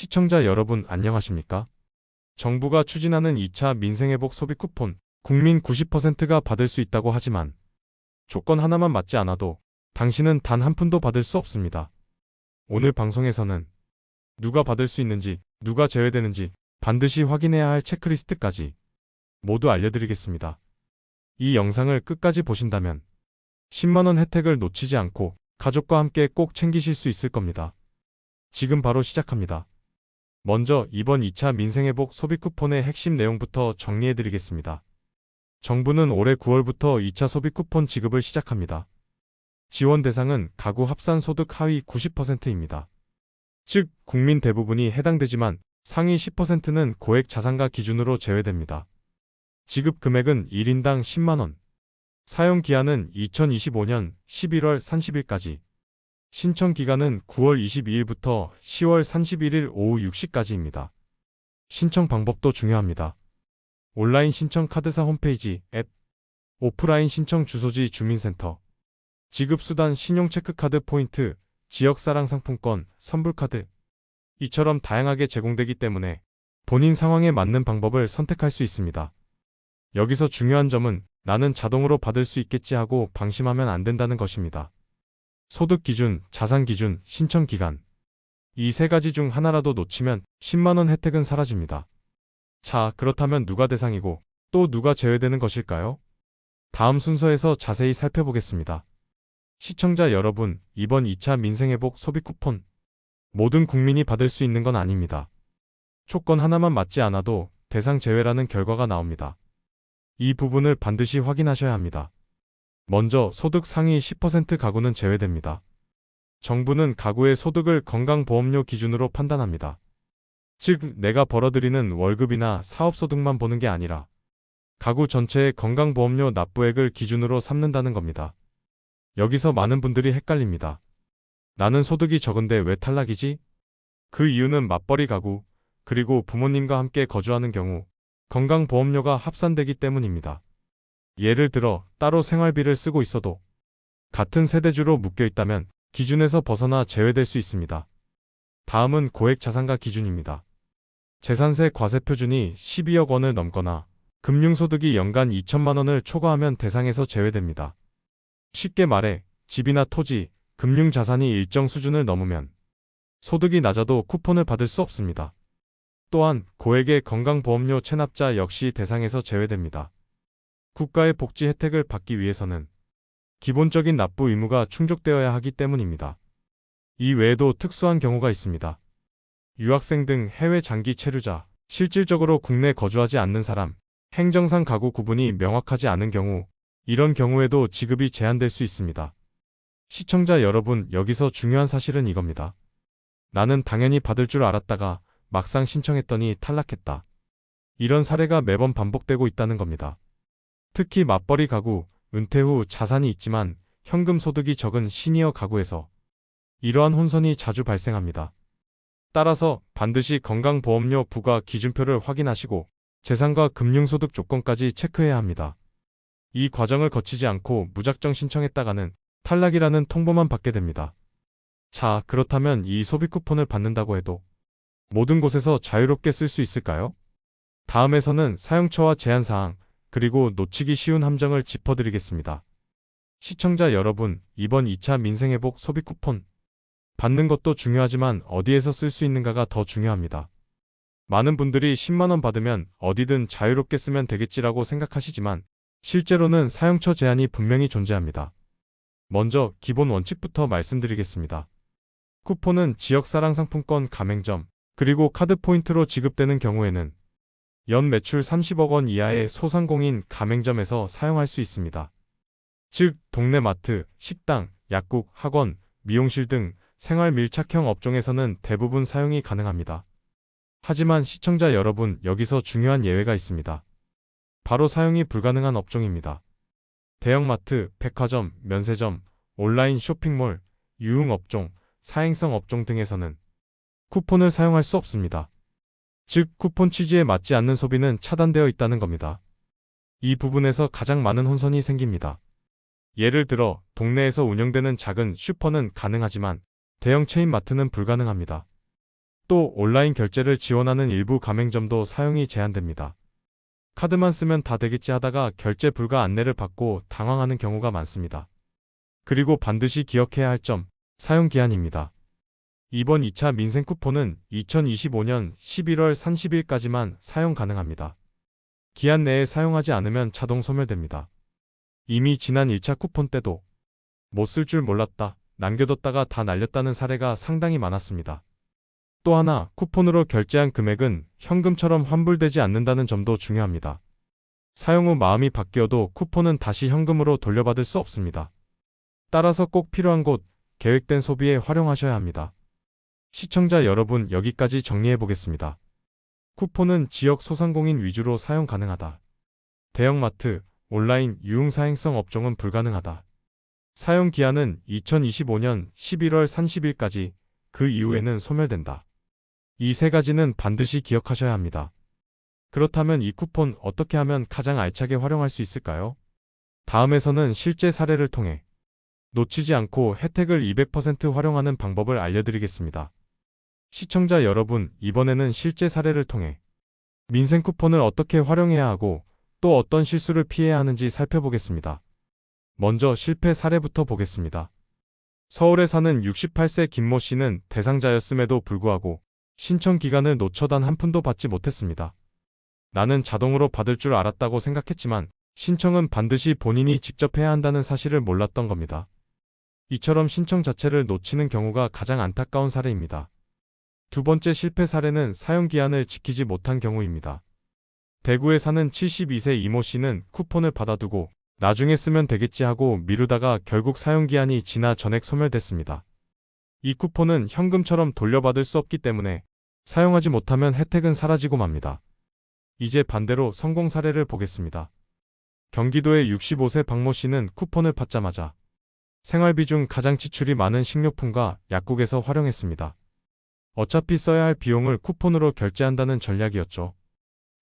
시청자 여러분 안녕하십니까? 정부가 추진하는 2차 민생회복 소비 쿠폰, 국민 90%가 받을 수 있다고 하지만 조건 하나만 맞지 않아도 당신은 단 한 푼도 받을 수 없습니다. 오늘 방송에서는 누가 받을 수 있는지, 누가 제외되는지 반드시 확인해야 할 체크리스트까지 모두 알려드리겠습니다. 이 영상을 끝까지 보신다면 10만원 혜택을 놓치지 않고 가족과 함께 꼭 챙기실 수 있을 겁니다. 지금 바로 시작합니다. 먼저 이번 2차 민생회복 소비 쿠폰의 핵심 내용부터 정리해드리겠습니다. 정부는 올해 9월부터 2차 소비 쿠폰 지급을 시작합니다. 지원 대상은 가구 합산 소득 하위 90%입니다. 즉, 국민 대부분이 해당되지만 상위 10%는 고액 자산가 기준으로 제외됩니다. 지급 금액은 1인당 10만원. 사용 기한은 2025년 11월 30일까지. 신청 기간은 9월 22일부터 10월 31일 오후 6시까지입니다. 신청 방법도 중요합니다. 온라인 신청 카드사 홈페이지, 앱, 오프라인 신청 주소지 주민센터, 지급수단 신용체크카드 포인트, 지역사랑 상품권, 선불카드, 이처럼 다양하게 제공되기 때문에 본인 상황에 맞는 방법을 선택할 수 있습니다. 여기서 중요한 점은 나는 자동으로 받을 수 있겠지 하고 방심하면 안 된다는 것입니다. 소득 기준, 자산 기준, 신청 기간. 이 세 가지 중 하나라도 놓치면 10만원 혜택은 사라집니다. 자, 그렇다면 누가 대상이고 또 누가 제외되는 것일까요? 다음 순서에서 자세히 살펴보겠습니다. 시청자 여러분, 이번 2차 민생회복 소비 쿠폰 모든 국민이 받을 수 있는 건 아닙니다. 조건 하나만 맞지 않아도 대상 제외라는 결과가 나옵니다. 이 부분을 반드시 확인하셔야 합니다. 먼저 소득 상위 10% 가구는 제외됩니다. 정부는 가구의 소득을 건강보험료 기준으로 판단합니다. 즉, 내가 벌어들이는 월급이나 사업소득만 보는 게 아니라 가구 전체의 건강보험료 납부액을 기준으로 삼는다는 겁니다. 여기서 많은 분들이 헷갈립니다. 나는 소득이 적은데 왜 탈락이지? 그 이유는 맞벌이 가구, 그리고 부모님과 함께 거주하는 경우 건강보험료가 합산되기 때문입니다. 예를 들어 따로 생활비를 쓰고 있어도 같은 세대주로 묶여 있다면 기준에서 벗어나 제외될 수 있습니다. 다음은 고액 자산가 기준입니다. 재산세 과세 표준이 12억 원을 넘거나 금융소득이 연간 2천만 원을 초과하면 대상에서 제외됩니다. 쉽게 말해 집이나 토지, 금융자산이 일정 수준을 넘으면 소득이 낮아도 쿠폰을 받을 수 없습니다. 또한 고액의 건강보험료 체납자 역시 대상에서 제외됩니다. 국가의 복지 혜택을 받기 위해서는 기본적인 납부 의무가 충족되어야 하기 때문입니다. 이 외에도 특수한 경우가 있습니다. 유학생 등 해외 장기 체류자, 실질적으로 국내 거주하지 않는 사람, 행정상 가구 구분이 명확하지 않은 경우, 이런 경우에도 지급이 제한될 수 있습니다. 시청자 여러분, 여기서 중요한 사실은 이겁니다. 나는 당연히 받을 줄 알았다가 막상 신청했더니 탈락했다. 이런 사례가 매번 반복되고 있다는 겁니다. 특히 맞벌이 가구, 은퇴 후 자산이 있지만 현금 소득이 적은 시니어 가구에서 이러한 혼선이 자주 발생합니다. 따라서 반드시 건강보험료 부과 기준표를 확인하시고 재산과 금융소득 조건까지 체크해야 합니다. 이 과정을 거치지 않고 무작정 신청했다가는 탈락이라는 통보만 받게 됩니다. 자, 그렇다면 이 소비 쿠폰을 받는다고 해도 모든 곳에서 자유롭게 쓸 수 있을까요? 다음에서는 사용처와 제한사항, 그리고 놓치기 쉬운 함정을 짚어드리겠습니다. 시청자 여러분, 이번 2차 민생회복 소비 쿠폰 받는 것도 중요하지만 어디에서 쓸 수 있는가가 더 중요합니다. 많은 분들이 10만원 받으면 어디든 자유롭게 쓰면 되겠지라고 생각하시지만 실제로는 사용처 제한이 분명히 존재합니다. 먼저 기본 원칙부터 말씀드리겠습니다. 쿠폰은 지역사랑 상품권 가맹점, 그리고 카드 포인트로 지급되는 경우에는 연 매출 30억 원 이하의 소상공인 가맹점에서 사용할 수 있습니다. 즉, 동네 마트, 식당, 약국, 학원, 미용실 등 생활 밀착형 업종에서는 대부분 사용이 가능합니다. 하지만 시청자 여러분, 여기서 중요한 예외가 있습니다. 바로 사용이 불가능한 업종입니다. 대형마트, 백화점, 면세점, 온라인 쇼핑몰, 유흥업종, 사행성 업종 등에서는 쿠폰을 사용할 수 없습니다. 즉, 쿠폰 취지에 맞지 않는 소비는 차단되어 있다는 겁니다. 이 부분에서 가장 많은 혼선이 생깁니다. 예를 들어 동네에서 운영되는 작은 슈퍼는 가능하지만 대형 체인 마트는 불가능합니다. 또 온라인 결제를 지원하는 일부 가맹점도 사용이 제한됩니다. 카드만 쓰면 다 되겠지 하다가 결제 불가 안내를 받고 당황하는 경우가 많습니다. 그리고 반드시 기억해야 할 점, 사용 기한입니다. 이번 2차 민생 쿠폰은 2025년 11월 30일까지만 사용 가능합니다. 기한 내에 사용하지 않으면 자동 소멸됩니다. 이미 지난 1차 쿠폰 때도 못 쓸 줄 몰랐다, 남겨뒀다가 다 날렸다는 사례가 상당히 많았습니다. 또 하나, 쿠폰으로 결제한 금액은 현금처럼 환불되지 않는다는 점도 중요합니다. 사용 후 마음이 바뀌어도 쿠폰은 다시 현금으로 돌려받을 수 없습니다. 따라서 꼭 필요한 곳, 계획된 소비에 활용하셔야 합니다. 시청자 여러분, 여기까지 정리해 보겠습니다. 쿠폰은 지역 소상공인 위주로 사용 가능하다. 대형마트, 온라인, 유흥사행성 업종은 불가능하다. 사용 기한은 2025년 11월 30일까지, 그 이후에는 소멸된다. 이 세 가지는 반드시 기억하셔야 합니다. 그렇다면 이 쿠폰 어떻게 하면 가장 알차게 활용할 수 있을까요? 다음에서는 실제 사례를 통해 놓치지 않고 혜택을 200% 활용하는 방법을 알려드리겠습니다. 시청자 여러분, 이번에는 실제 사례를 통해 민생 쿠폰을 어떻게 활용해야 하고 또 어떤 실수를 피해야 하는지 살펴보겠습니다. 먼저 실패 사례부터 보겠습니다. 서울에 사는 68세 김모 씨는 대상자였음에도 불구하고 신청 기간을 놓쳐 단 한 푼도 받지 못했습니다. 나는 자동으로 받을 줄 알았다고 생각했지만 신청은 반드시 본인이 직접 해야 한다는 사실을 몰랐던 겁니다. 이처럼 신청 자체를 놓치는 경우가 가장 안타까운 사례입니다. 두 번째 실패 사례는 사용 기한을 지키지 못한 경우입니다. 대구에 사는 72세 이모 씨는 쿠폰을 받아두고 나중에 쓰면 되겠지 하고 미루다가 결국 사용 기한이 지나 전액 소멸됐습니다. 이 쿠폰은 현금처럼 돌려받을 수 없기 때문에 사용하지 못하면 혜택은 사라지고 맙니다. 이제 반대로 성공 사례를 보겠습니다. 경기도의 65세 박모 씨는 쿠폰을 받자마자 생활비 중 가장 지출이 많은 식료품과 약국에서 활용했습니다. 어차피 써야 할 비용을 쿠폰으로 결제한다는 전략이었죠.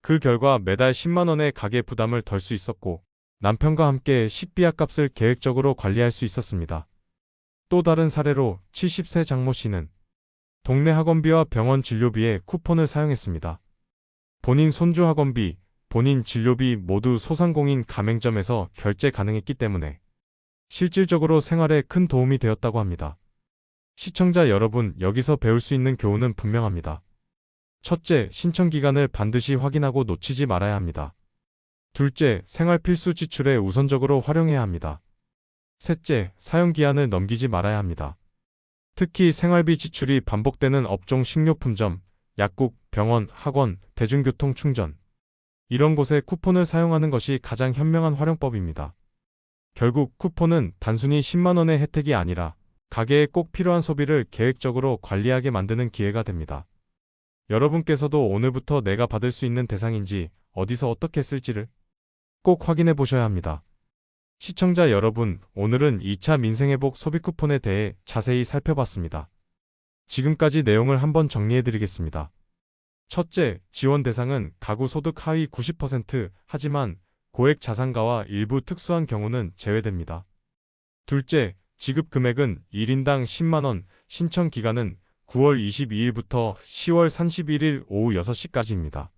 그 결과 매달 10만 원의 가계 부담을 덜 수 있었고 남편과 함께 식비 아값을 계획적으로 관리할 수 있었습니다. 또 다른 사례로 70세 장모 씨는 동네 학원비와 병원 진료비에 쿠폰을 사용했습니다. 본인 손주 학원비, 본인 진료비 모두 소상공인 가맹점에서 결제 가능했기 때문에 실질적으로 생활에 큰 도움이 되었다고 합니다. 시청자 여러분, 여기서 배울 수 있는 교훈은 분명합니다. 첫째, 신청 기간을 반드시 확인하고 놓치지 말아야 합니다. 둘째, 생활 필수 지출에 우선적으로 활용해야 합니다. 셋째, 사용 기한을 넘기지 말아야 합니다. 특히 생활비 지출이 반복되는 업종 식료품점, 약국, 병원, 학원, 대중교통 충전 이런 곳에 쿠폰을 사용하는 것이 가장 현명한 활용법입니다. 결국 쿠폰은 단순히 10만 원의 혜택이 아니라 가게에 꼭 필요한 소비를 계획적으로 관리하게 만드는 기회가 됩니다. 여러분께서도 오늘부터 내가 받을 수 있는 대상인지 어디서 어떻게 쓸지를 꼭 확인해 보셔야 합니다. 시청자 여러분, 오늘은 2차 민생회복 소비 쿠폰에 대해 자세히 살펴봤습니다. 지금까지 내용을 한번 정리해 드리겠습니다. 첫째, 지원 대상은 가구 소득 하위 90%, 하지만 고액 자산가와 일부 특수한 경우는 제외됩니다. 둘째, 지급 금액은 1인당 10만 원, 신청 기간은 9월 22일부터 10월 31일 오후 6시까지입니다.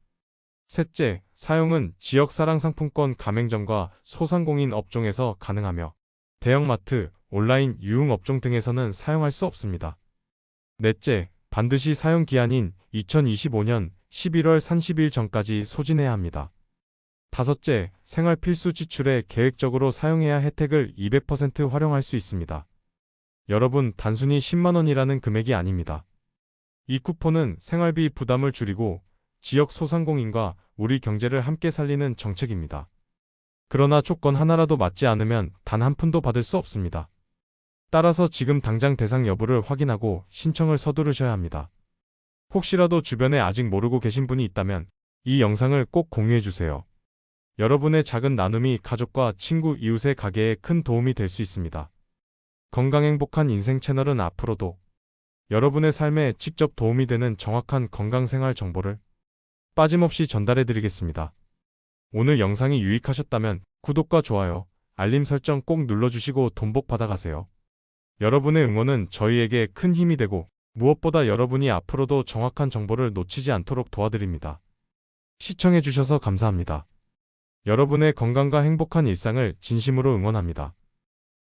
셋째, 사용은 지역사랑상품권 가맹점과 소상공인 업종에서 가능하며 대형마트, 온라인 유흥업종 등에서는 사용할 수 없습니다. 넷째, 반드시 사용 기한인 2025년 11월 30일 전까지 소진해야 합니다. 다섯째, 생활 필수 지출에 계획적으로 사용해야 혜택을 200% 활용할 수 있습니다. 여러분, 단순히 10만 원이라는 금액이 아닙니다. 이 쿠폰은 생활비 부담을 줄이고 지역 소상공인과 우리 경제를 함께 살리는 정책입니다. 그러나 조건 하나라도 맞지 않으면 단 한 푼도 받을 수 없습니다. 따라서 지금 당장 대상 여부를 확인하고 신청을 서두르셔야 합니다. 혹시라도 주변에 아직 모르고 계신 분이 있다면 이 영상을 꼭 공유해주세요. 여러분의 작은 나눔이 가족과 친구, 이웃의 가게에 큰 도움이 될 수 있습니다. 건강행복한 인생 채널은 앞으로도 여러분의 삶에 직접 도움이 되는 정확한 건강생활 정보를 빠짐없이 전달해드리겠습니다. 오늘 영상이 유익하셨다면 구독과 좋아요, 알림 설정 꼭 눌러주시고 돈복 받아가세요. 여러분의 응원은 저희에게 큰 힘이 되고 무엇보다 여러분이 앞으로도 정확한 정보를 놓치지 않도록 도와드립니다. 시청해주셔서 감사합니다. 여러분의 건강과 행복한 일상을 진심으로 응원합니다.